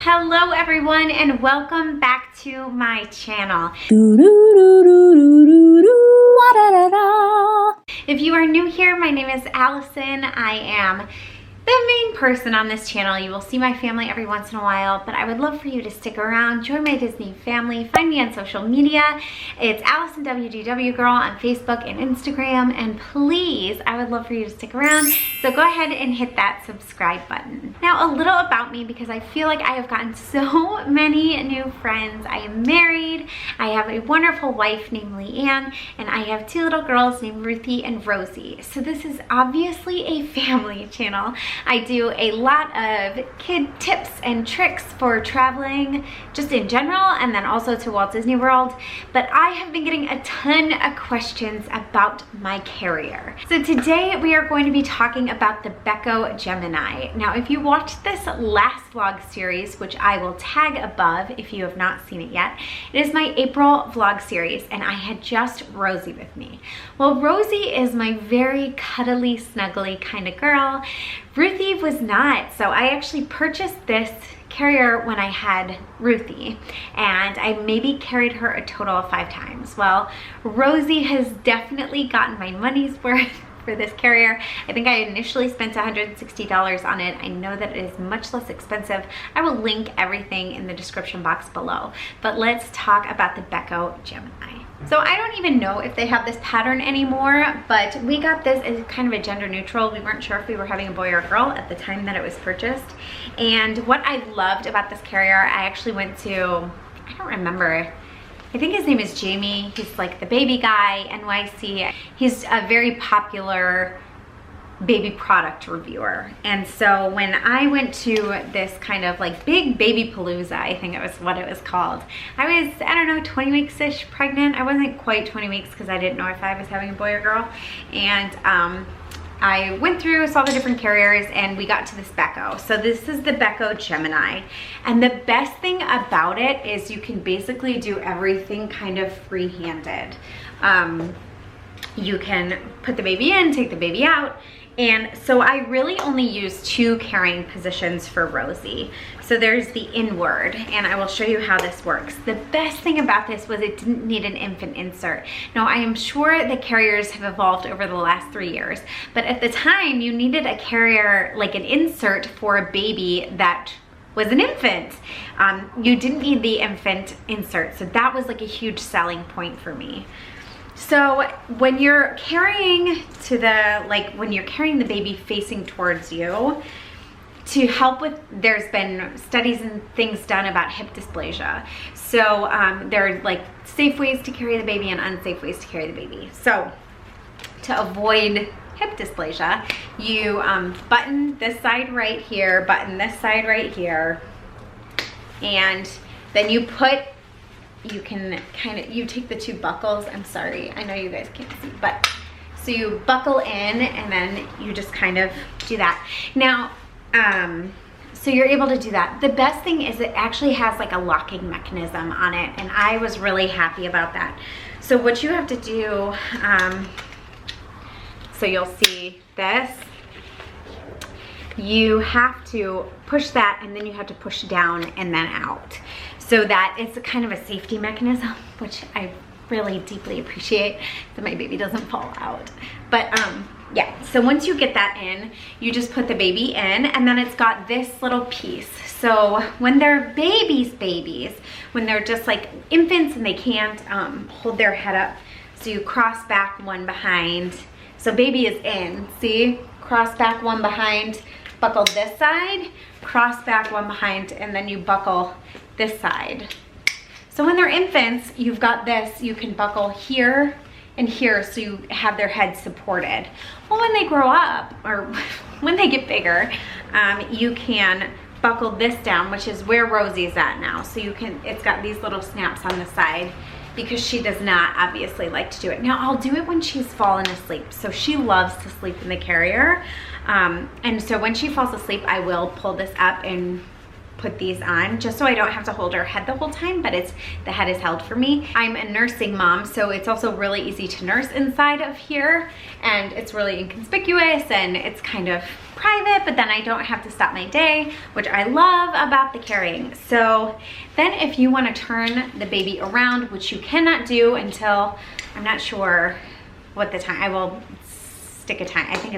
Hello everyone and welcome back to my channel. If you are new here, my name is Allison. I am the main person on this channel. You will see my family every once in a while, but I would love for you to stick around, join my Disney family, find me on social media. It's Allison Wdwgirl on Facebook and Instagram, and please, I would love for you to stick around. So go ahead and hit that subscribe button. Now, a little about me, because I feel like I have gotten so many new friends. I am married, I have a wonderful wife named Leanne, and I have two little girls named Ruthie and Rosie. So this is obviously a family channel. I do a lot of kid tips and tricks for traveling just in general, and then also to Walt Disney World. But I have been getting a ton of questions about my carrier. So today we are going to be talking about the Beco Gemini. Now, if you watched this last vlog series, which I will tag above if you have not seen it yet, it is my April vlog series, and I had just Rosie with me. Well, Rosie is my very cuddly, snuggly kind of girl. Ruthie was not. So I actually purchased this carrier when I had Ruthie, and I maybe carried her a total of 5 times. Well, Rosie has definitely gotten my money's worth for this carrier. I think I initially spent $160 on it. I know that it is much less expensive. I will link everything in the description box below. But let's talk about the Beco Gemini. So I don't even know if they have this pattern anymore, but we got this as kind of a gender neutral. We weren't sure if we were having a boy or a girl at the time that it was purchased. And what I loved about this carrier, I actually went to, I don't remember, I think his name is Jamie. He's like the baby guy, NYC. He's a very popular baby product reviewer. And so when I went to this kind of like big baby palooza, I think it was what it was called, I was, I don't know, 20 weeks-ish pregnant. I wasn't quite 20 weeks because I didn't know if I was having a boy or girl. And I went through, saw the different carriers, and we got to this Beco. So this is the Beco Gemini. And the best thing about it is you can basically do everything kind of free-handed. You can put the baby in, take the baby out. And so I really only use 2 carrying positions for Rosie. So there's the inward, and I will show you how this works. The best thing about this was it didn't need an infant insert. Now, I am sure the carriers have evolved over the last 3 years, but at the time you needed a carrier, like an insert for a baby that was an infant. You didn't need the infant insert, so that was like a huge selling point for me. So when you're carrying when you're carrying the baby facing towards you, to help with, there's been studies and things done about hip dysplasia. So there are like safe ways to carry the baby and unsafe ways to carry the baby. So to avoid hip dysplasia, you button this side right here, button this side right here, and then you put, you can kind of, you take the 2 buckles, I'm sorry, I know you guys can't see, but so you buckle in and then you just kind of do that. Now, so you're able to do that. The best thing is it actually has like a locking mechanism on it, and I was really happy about that. So what you have to do, so you'll see this, you have to push that, and then you have to push down and then out. So that it's a kind of a safety mechanism, which I really deeply appreciate, that my baby doesn't fall out. But yeah, so once you get that in, you just put the baby in, and then it's got this little piece. So when they're babies, when they're just like infants and they can't hold their head up, so you cross back one behind. So baby is in, see? Cross back one behind, buckle this side, cross back one behind, and then you buckle this side. So when they're infants, you've got this, you can buckle here and here, so you have their head supported. Well, when they grow up, or when they get bigger, you can buckle this down, which is where Rosie's at now. So you can, it's got these little snaps on the side, because she does not obviously like to do it. Now, I'll do it when she's fallen asleep. So she loves to sleep in the carrier. And so when she falls asleep, I will pull this up and put these on just so I don't have to hold her head the whole time, but the head is held for me. I'm a nursing mom, so it's also really easy to nurse inside of here, and it's really inconspicuous and it's kind of private, but then I don't have to stop my day, which I love about the carrying. So then if you want to turn the baby around, which you cannot do until, I'm not sure what the time, I will stick a time. I think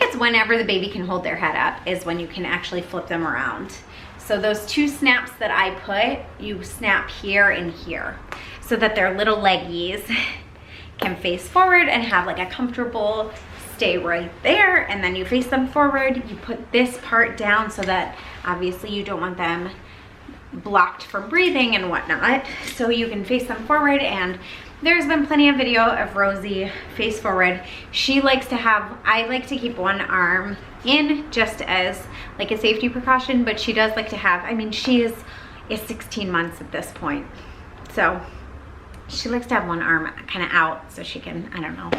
it's whenever the baby can hold their head up is when you can actually flip them around. So those 2 snaps that I put, you snap here and here so that their little leggies can face forward and have like a comfortable stay right there, and then you face them forward. You put this part down so that obviously you don't want them blocked from breathing and whatnot, so you can face them forward. And there's been plenty of video of Rosie face forward. She likes to have, I like to keep one arm in just as like a safety precaution, but she does like to have, I mean, she is 16 months at this point, so she likes to have one arm kind of out so she can, I don't know,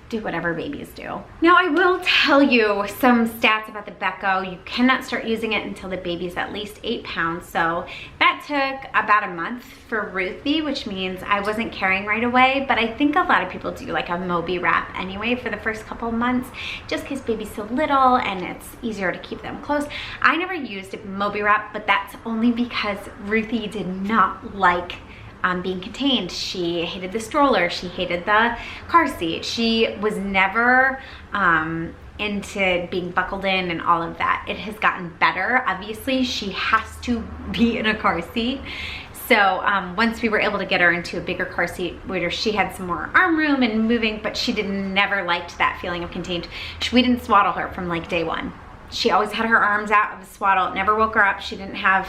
do whatever babies do. Now I will tell you some stats about the Beco. You cannot start using it until the baby's at least 8 pounds. So that took about a month for Ruthie, which means I wasn't carrying right away, but I think a lot of people do like a Moby wrap anyway for the first couple of months, just because baby's so little and it's easier to keep them close. I never used a Moby wrap, but that's only because Ruthie did not like being contained. She hated the stroller, she hated the car seat. She was never into being buckled in and all of that. It has gotten better. Obviously, she has to be in a car seat. So once we were able to get her into a bigger car seat where she had some more arm room and moving, but she never liked that feeling of contained. We didn't swaddle her from like day one. She always had her arms out of a swaddle. It never woke her up. She didn't have,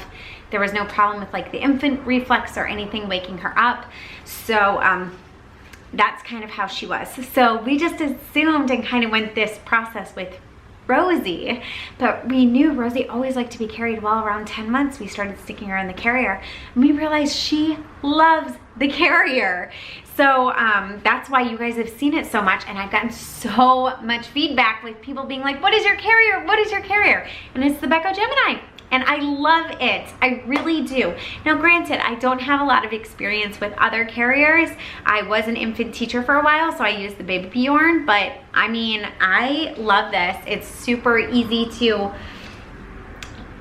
there was no problem with like the infant reflex or anything waking her up. So that's kind of how she was. So we just assumed and kind of went this process with Rosie, but we knew Rosie always liked to be carried. Well, around 10 months, we started sticking her in the carrier, and we realized she loves the carrier. So that's why you guys have seen it so much, and I've gotten so much feedback with people being like, what is your carrier? What is your carrier? And it's the Beco Gemini. And I love it, I really do. Now granted, I don't have a lot of experience with other carriers. I was an infant teacher for a while, so I used the Baby Bjorn, but I mean, I love this. It's super easy to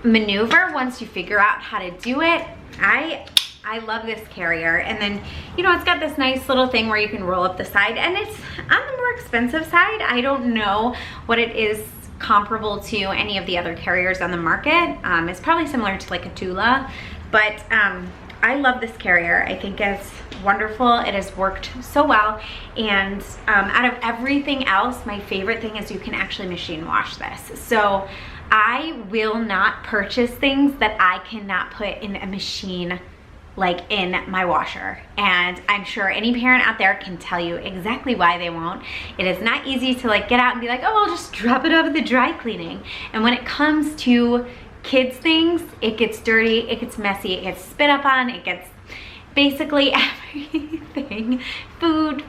maneuver once you figure out how to do it. I love this carrier. And then, you know, it's got this nice little thing where you can roll up the side, and it's on the more expensive side. I don't know what it is comparable to any of the other carriers on the market. It's probably similar to like a Tula, but I love this carrier. I think it's wonderful. It has worked so well, and out of everything else, my favorite thing is you can actually machine wash this. So I will not purchase things that I cannot put in a machine, like in my washer. And I'm sure any parent out there can tell you exactly why they won't. It is not easy to like get out and be like, oh, I'll just drop it off at the dry cleaning. And when it comes to kids things, it gets dirty, it gets messy, it gets spit up on, it gets basically everything. Food,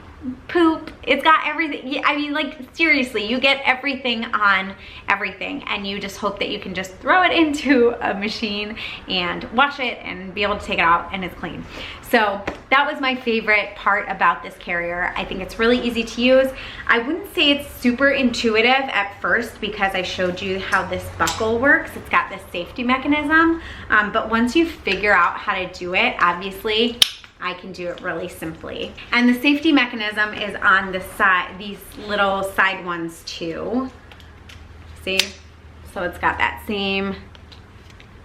poop, it's got everything. I mean, like seriously, you get everything on everything, and you just hope that you can just throw it into a machine and wash it and be able to take it out and it's clean. So that was my favorite part about this carrier. I think it's really easy to use. I wouldn't say it's super intuitive at first because I showed you how this buckle works. It's got this safety mechanism, but once you figure out how to do it, obviously I can do it really simply. And the safety mechanism is on the side, these little side ones too. See? So it's got that same,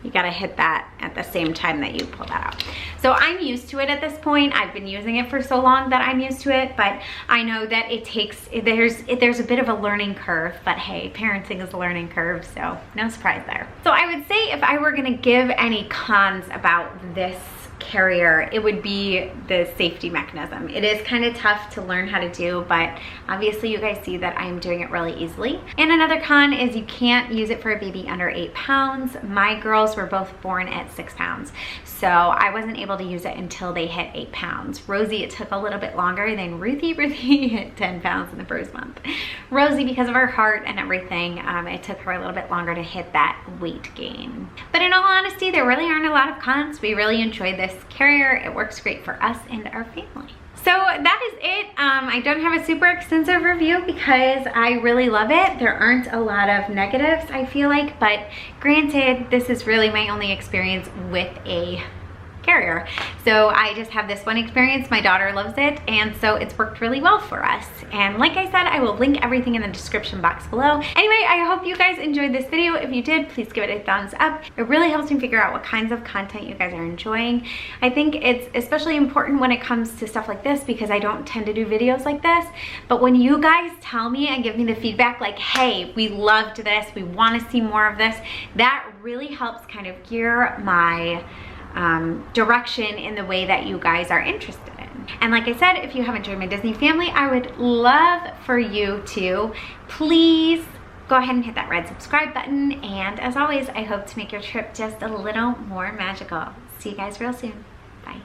you gotta hit that at the same time that you pull that out. So I'm used to it at this point. I've been using it for so long that I'm used to it, but I know that it takes, there's a bit of a learning curve, but hey, parenting is a learning curve, so no surprise there. So I would say if I were gonna give any cons about this carrier, it would be the safety mechanism. It is kind of tough to learn how to do, but obviously you guys see that I'm doing it really easily. And another con is you can't use it for a baby under 8 pounds. My girls were both born at 6 pounds, so I wasn't able to use it until they hit 8 pounds. Rosie, it took a little bit longer than Ruthie. Ruthie hit 10 pounds in the first month. Rosie, because of her heart and everything, it took her a little bit longer to hit that weight gain. But in all honesty, there really aren't a lot of cons. We really enjoyed this carrier. It works great for us and our family. So that is it. I don't have a super extensive review because I really love it. There aren't a lot of negatives, I feel like, but granted, this is really my only experience with a carrier. So I just have this one experience. My daughter loves it, and so it's worked really well for us. And like I said, I will link everything in the description box below. Anyway, I hope you guys enjoyed this video. If you did, please give it a thumbs up. It really helps me figure out what kinds of content you guys are enjoying. I think it's especially important when it comes to stuff like this because I don't tend to do videos like this. But when you guys tell me and give me the feedback like, hey, we loved this, we want to see more of this, that really helps kind of gear my direction in the way that you guys are interested in. And like I said, if you haven't joined my Disney family, I would love for you to please go ahead and hit that red subscribe button. And as always, I hope to make your trip just a little more magical. See you guys real soon. Bye.